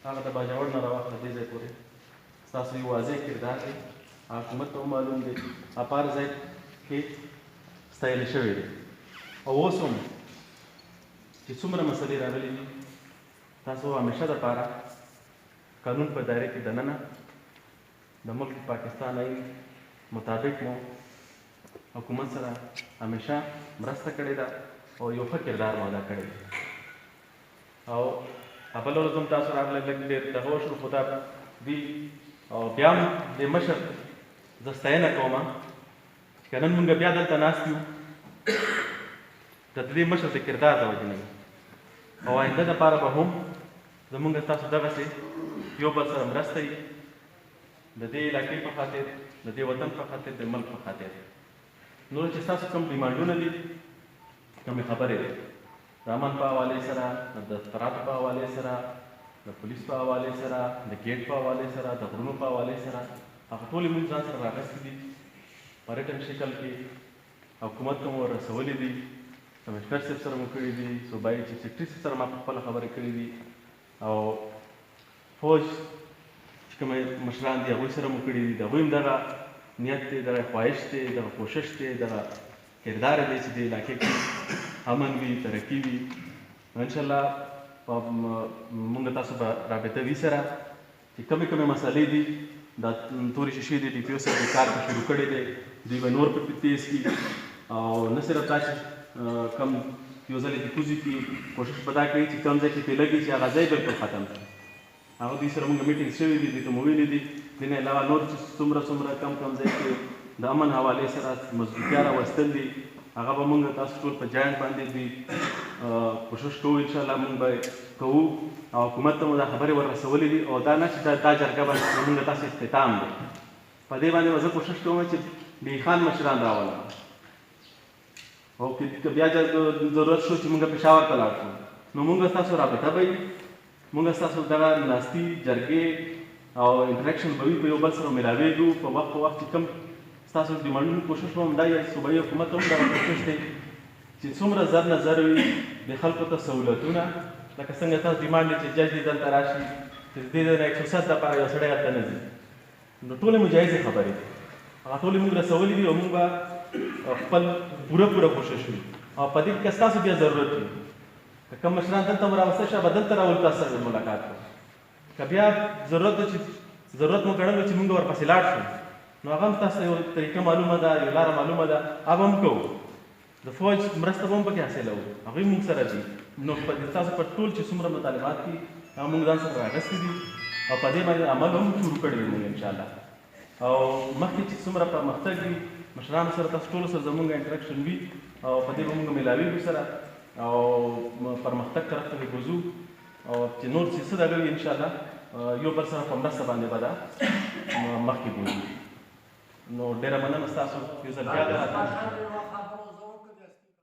هغه د باجوړ نه راواخله دې ځای پورې ستاسو یو واضح کردار دی حکومت ته هم معلوم دی اپار ځای کې ستایل شوی دی او اوس هم چې څومره مسلې راغلي دي تاسو همیشه دپاره قانون په دایره کې دننه د ملک پاکستان آئین مطابق مو حکومت سره همیشه مرسته کړې ده او یو ښه کردار مو ادا کړی دی او بله ورځ هم تاسو راغلی لږ ډېر دغه وشو خو دا دوی او بیا هم د مشر زه ستاینه کوم چې که نن مونږ بیا دلته ناست یو د دې مشر د کردار د وجې نه او آینده دپاره به هم زمونږ تاسو دغسې یو بل سره مرسته وي د دې علاقې په خاطر د دې وطن په خاطر د ملک په خاطر نور چې ستاسو کوم ډیمانډونه دي کومې خبرې دي د امن په حوالې سره د دفتراتو په حوالې سره د پولیس په حوالې سره د ګیټ په حوالې سره د غرونو په حوالې سره هغه ټولې موږ ځان سره راغستې دي په ریټن شکل کې حکومت ته مو رسولې دي کمشنر صاحب سره مو کړي دي صوبایي چیف سیکرټري صاحب سره ما په خپله خبرې کړي دي او فوج چې کوم مشران دي هغوی سره مو کړي دي د هغوی هم دغه نیت دی دغه خواهش دی دغه کوشش دی دغه کردار دی چې دې علاقې کې امن وي ترقي وي انشاءالله مونږ تاسو به رابطه وي سره چې کومې مسلې دي دا تورې شیشې دي ډي پي او صاحب د کار په شروع کړی دی دوی به نور په تیز کړي او نه صرف دا چې کم یو ځل یې کوزي کړي کوشش به دا کوي چې کوم ځای کې پرې لګي چې هغه ځای بالکل ختم کړي هغه دوی سره مونږ میټینګ شوي دي دوی ته مو ویلي دي دې نه علاوه نور چې څومره کم ځای کې د امن حوالې سره مضبوطیا راوستل دي هغه به مونږ تاسو ټول په جاینټ باندې دوی کوشش کوو انشاءالله مونږ به کوو او حکومت ته مو دا خبرې ور رسولې دي او دا نه چې دا جرګه باندې مونږ تاسو اختتام دی په دې باندې به زه کوشش کوم چې بېخان مشران راولم او که بیا ضرورت شو چې مونږ پېښور ته لاړ شو نو مونږ ستاسو رابطه به وي مونږ ستاسو دغه ناستي جرګې او انټریکشن به وي په یو بل سره ملاوېږو په وخت چې کوم ستاسو ډیمانډونو کوشش به هم دا یا صوبایي حکومت هم دغه کوشش دی چې څومره زر نه زر وي د خلکو ته سهولتونه لکه څنګه تاسو ډیمانډ دی چې جج دې دلته راشي چې د دې نه 107 دپاره یو سړی هلته نه ځي نو ټولې مو جایزې خبرې دي هغه ټولې موږ رسولې دي او موږ به خپل پوره کوشش وي او په دې کې که ستاسو بیا ضرورت وي که کوم مشران دلته مو راوسته شه به دلته راولو تاسو سره ملاقات کوو که بیا ضرورت مو ګڼل چې موږ ورپسې لاړ شو نو هغه هم تاسو ته یو طریقه معلومه ده یو لاره معلومه ده هغه هم کوو د فوج مرسته به هم پکې حاصلوو هغوی موږ سره دي نو تاسو په ټول چې څومره مطالبات دي هغه موږ ځان سره راغستې دي او په دې باندې عمل هم شروع کړی دی موږ انشاءالله او مخکې چې څومره پرمختګ وي مشرانو سره تاسو ټولو سره زموږ انټریکشن وي او په دې به موږ ملاوېږو سره او پرمختګ طرف ته به ځو او چې نور چې څه دغه وي انشاءالله یو بل سره په مرسته باندې به دا مخکې بوځو نو ډېره مننه ستاسو یو ځل بیا د راتلو